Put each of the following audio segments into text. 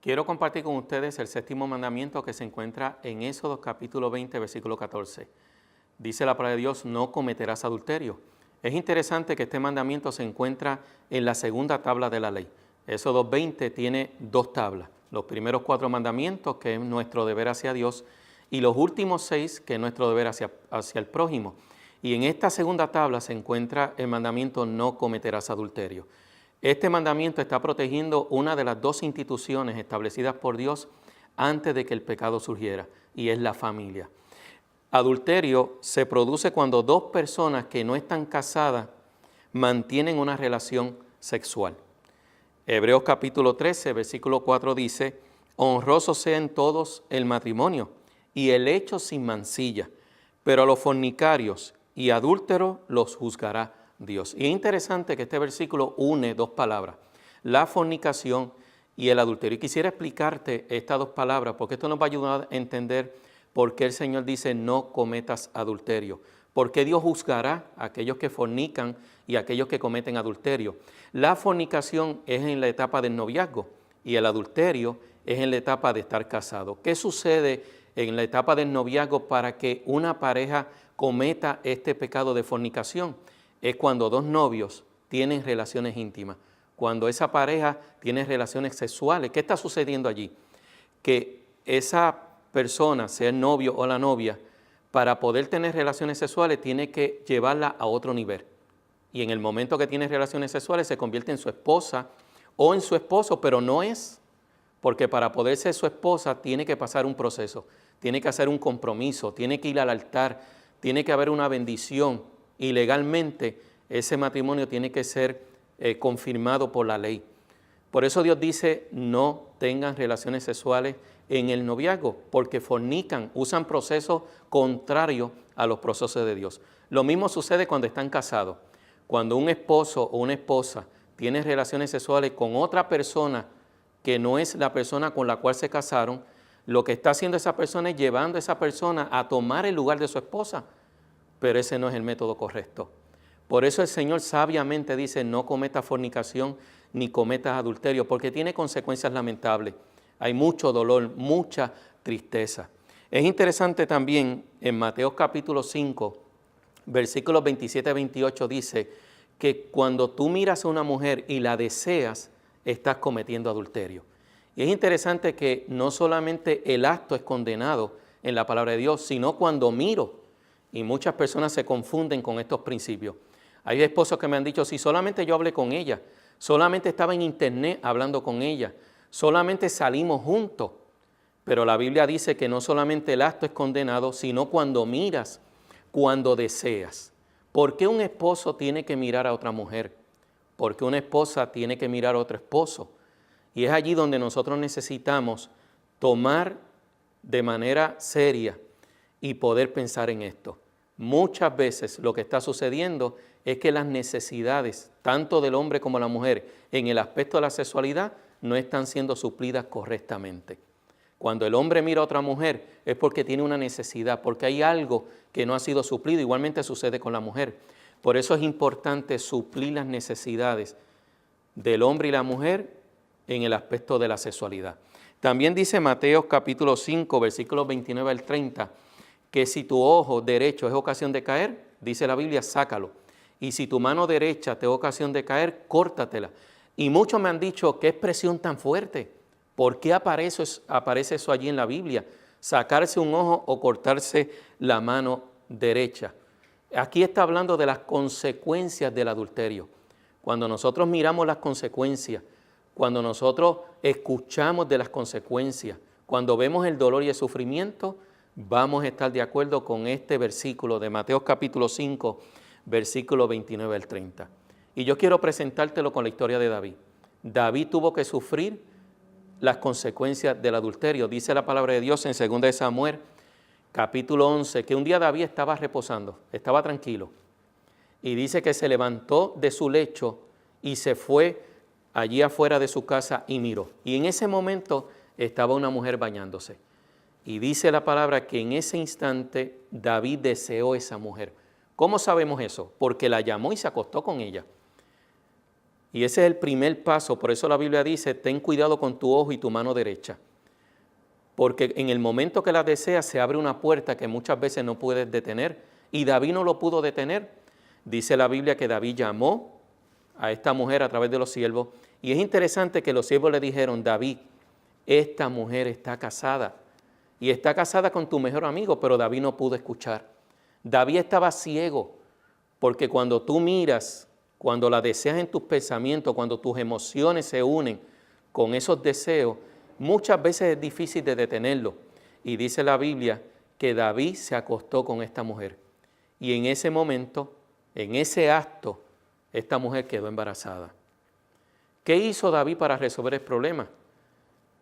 Quiero compartir con ustedes el séptimo mandamiento que se encuentra en Éxodo capítulo 20, versículo 14. Dice la palabra de Dios, no cometerás adulterio. Es interesante que este mandamiento se encuentra en la segunda tabla de la ley. Éxodo 20 tiene dos tablas. Los primeros 4 mandamientos, que es nuestro deber hacia Dios, y los últimos 6, que es nuestro deber hacia el prójimo. Y en esta segunda tabla se encuentra el mandamiento, no cometerás adulterio. Este mandamiento está protegiendo una de las 2 instituciones establecidas por Dios antes de que el pecado surgiera, y es la familia. Adulterio se produce cuando 2 personas que no están casadas mantienen una relación sexual. Hebreos capítulo 13, versículo 4 dice, honroso sea en todos el matrimonio y el hecho sin mancilla, pero a los fornicarios y adúlteros los juzgará Dios. Y es interesante que este versículo une 2 palabras, la fornicación y el adulterio. Y quisiera explicarte estas 2 palabras porque esto nos va a ayudar a entender por qué el Señor dice no cometas adulterio. ¿Por qué Dios juzgará a aquellos que fornican y a aquellos que cometen adulterio? La fornicación es en la etapa del noviazgo y el adulterio es en la etapa de estar casado. ¿Qué sucede en la etapa del noviazgo para que una pareja cometa este pecado de fornicación? Es cuando 2 novios tienen relaciones íntimas, cuando esa pareja tiene relaciones sexuales. ¿Qué está sucediendo allí? Que esa persona, sea el novio o la novia, para poder tener relaciones sexuales tiene que llevarla a otro nivel. Y en el momento que tiene relaciones sexuales se convierte en su esposa o en su esposo, pero no es, porque para poder ser su esposa tiene que pasar un proceso, tiene que hacer un compromiso, tiene que ir al altar, tiene que haber una bendición y legalmente ese matrimonio tiene que ser confirmado por la ley. Por eso Dios dice no tengan relaciones sexuales en el noviazgo, porque fornican, usan procesos contrarios a los procesos de Dios. Lo mismo sucede cuando están casados. Cuando un esposo o una esposa tiene relaciones sexuales con otra persona que no es la persona con la cual se casaron, lo que está haciendo esa persona es llevando a esa persona a tomar el lugar de su esposa, pero ese no es el método correcto. Por eso el Señor sabiamente dice no cometas fornicación ni cometas adulterio, porque tiene consecuencias lamentables. Hay mucho dolor, mucha tristeza. Es interesante también en Mateo capítulo 5, versículos 27 y 28 dice que cuando tú miras a una mujer y la deseas, estás cometiendo adulterio. Y es interesante que no solamente el acto es condenado en la palabra de Dios, sino cuando miro. Y muchas personas se confunden con estos principios. Hay esposos que me han dicho, si solamente yo hablé con ella, solamente estaba en internet hablando con ella, solamente salimos juntos. Pero la Biblia dice que no solamente el acto es condenado, sino cuando miras, cuando deseas. ¿Por qué un esposo tiene que mirar a otra mujer? ¿Por qué una esposa tiene que mirar a otro esposo? Y es allí donde nosotros necesitamos tomar de manera seria y poder pensar en esto. Muchas veces lo que está sucediendo es que las necesidades, tanto del hombre como de la mujer, en el aspecto de la sexualidad, no están siendo suplidas correctamente. Cuando el hombre mira a otra mujer es porque tiene una necesidad, porque hay algo que no ha sido suplido. Igualmente sucede con la mujer. Por eso es importante suplir las necesidades del hombre y la mujer en el aspecto de la sexualidad. También dice Mateo capítulo 5, versículos 29 al 30, que si tu ojo derecho es ocasión de caer, dice la Biblia, sácalo. Y si tu mano derecha te es ocasión de caer, córtatela. Y muchos me han dicho, qué expresión tan fuerte. ¿Por qué aparece eso allí en la Biblia? Sacarse un ojo o cortarse la mano derecha. Aquí está hablando de las consecuencias del adulterio. Cuando nosotros miramos las consecuencias, cuando nosotros escuchamos de las consecuencias, cuando vemos el dolor y el sufrimiento, vamos a estar de acuerdo con este versículo de Mateo capítulo 5, versículo 29 al 30. Y yo quiero presentártelo con la historia de David. David tuvo que sufrir las consecuencias del adulterio. Dice la palabra de Dios en 2 de Samuel, capítulo 11, que un día David estaba reposando, estaba tranquilo. Y dice que se levantó de su lecho y se fue allí afuera de su casa y miró. Y en ese momento estaba una mujer bañándose. Y dice la palabra que en ese instante David deseó esa mujer. ¿Cómo sabemos eso? Porque la llamó y se acostó con ella. Y ese es el primer paso. Por eso la Biblia dice, ten cuidado con tu ojo y tu mano derecha. Porque en el momento que la deseas se abre una puerta que muchas veces no puedes detener. Y David no lo pudo detener. Dice la Biblia que David llamó a esta mujer a través de los siervos. Y es interesante que los siervos le dijeron, David, esta mujer está casada. Y está casada con tu mejor amigo, pero David no pudo escuchar. David estaba ciego, porque cuando tú miras, cuando la deseas en tus pensamientos, cuando tus emociones se unen con esos deseos, muchas veces es difícil de detenerlo. Y dice la Biblia que David se acostó con esta mujer. Y en ese momento, en ese acto, esta mujer quedó embarazada. ¿Qué hizo David para resolver el problema?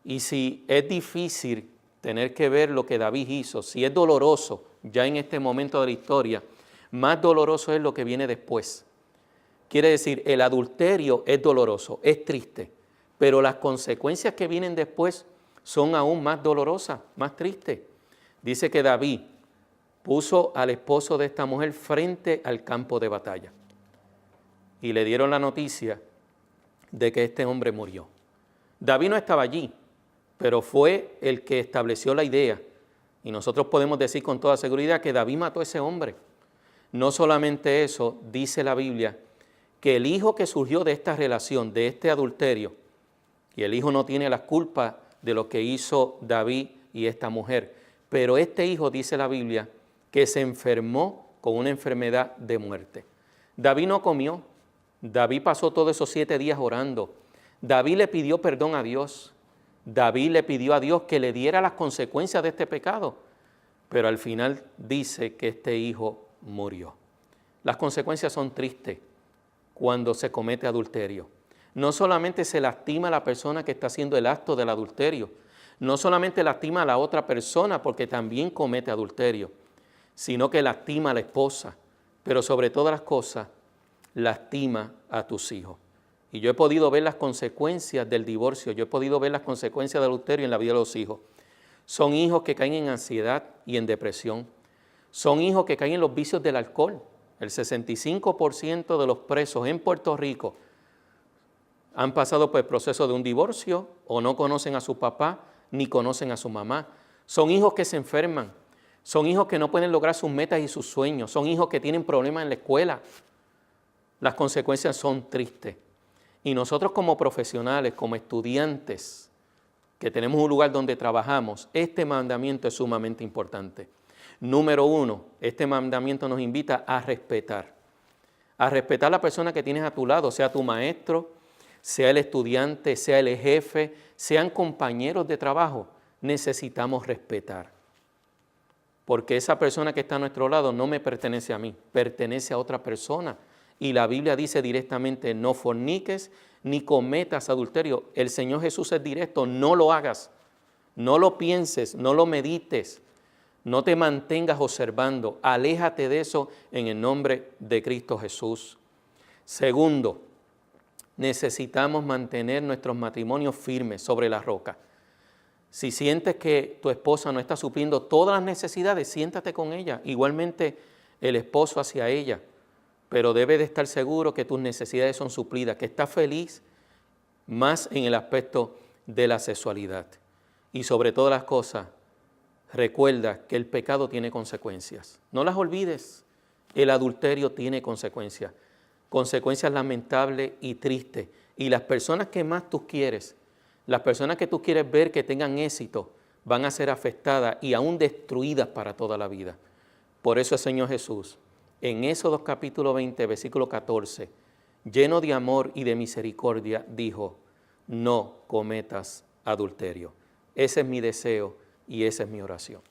Y si es difícil tener que ver lo que David hizo, si es doloroso ya en este momento de la historia, más doloroso es lo que viene después. Quiere decir, el adulterio es doloroso, es triste, pero las consecuencias que vienen después son aún más dolorosas, más tristes. Dice que David puso al esposo de esta mujer frente al campo de batalla y le dieron la noticia de que este hombre murió. David no estaba allí, pero fue el que estableció la idea. Y nosotros podemos decir con toda seguridad que David mató a ese hombre. No solamente eso, dice la Biblia, que el hijo que surgió de esta relación, de este adulterio, y el hijo no tiene la culpa de lo que hizo David y esta mujer, pero este hijo, dice la Biblia, que se enfermó con una enfermedad de muerte. David no comió, David pasó todos esos 7 días orando, David le pidió perdón a Dios, David le pidió a Dios que le diera las consecuencias de este pecado, pero al final dice que este hijo murió. Las consecuencias son tristes cuando se comete adulterio. No solamente se lastima a la persona que está haciendo el acto del adulterio, no solamente lastima a la otra persona porque también comete adulterio, sino que lastima a la esposa, pero sobre todas las cosas, lastima a tus hijos. Y yo he podido ver las consecuencias del divorcio, yo he podido ver las consecuencias del adulterio en la vida de los hijos. Son hijos que caen en ansiedad y en depresión. Son hijos que caen en los vicios del alcohol. El 65% de los presos en Puerto Rico han pasado por el proceso de un divorcio o no conocen a su papá ni conocen a su mamá. Son hijos que se enferman. Son hijos que no pueden lograr sus metas y sus sueños. Son hijos que tienen problemas en la escuela. Las consecuencias son tristes. Y nosotros como profesionales, como estudiantes, que tenemos un lugar donde trabajamos, este mandamiento es sumamente importante. Número 1, este mandamiento nos invita a respetar a la persona que tienes a tu lado, sea tu maestro, sea el estudiante, sea el jefe, sean compañeros de trabajo. Necesitamos respetar, porque esa persona que está a nuestro lado no me pertenece a mí, pertenece a otra persona. Y la Biblia dice directamente, no forniques ni cometas adulterio. El Señor Jesús es directo, no lo hagas, no lo pienses, no lo medites, no te mantengas observando, aléjate de eso en el nombre de Cristo Jesús. Segundo, necesitamos mantener nuestros matrimonios firmes sobre la roca. Si sientes que tu esposa no está supliendo todas las necesidades, siéntate con ella, igualmente el esposo hacia ella. Pero debe de estar seguro que tus necesidades son suplidas, que estás feliz más en el aspecto de la sexualidad. Y sobre todas las cosas, recuerda que el pecado tiene consecuencias. No las olvides, el adulterio tiene consecuencias, consecuencias lamentables y tristes. Y las personas que más tú quieres, las personas que tú quieres ver que tengan éxito, van a ser afectadas y aún destruidas para toda la vida. Por eso el Señor Jesús, en Éxodo capítulo 20, versículo 14, lleno de amor y de misericordia, dijo, no cometas adulterio. Ese es mi deseo y esa es mi oración.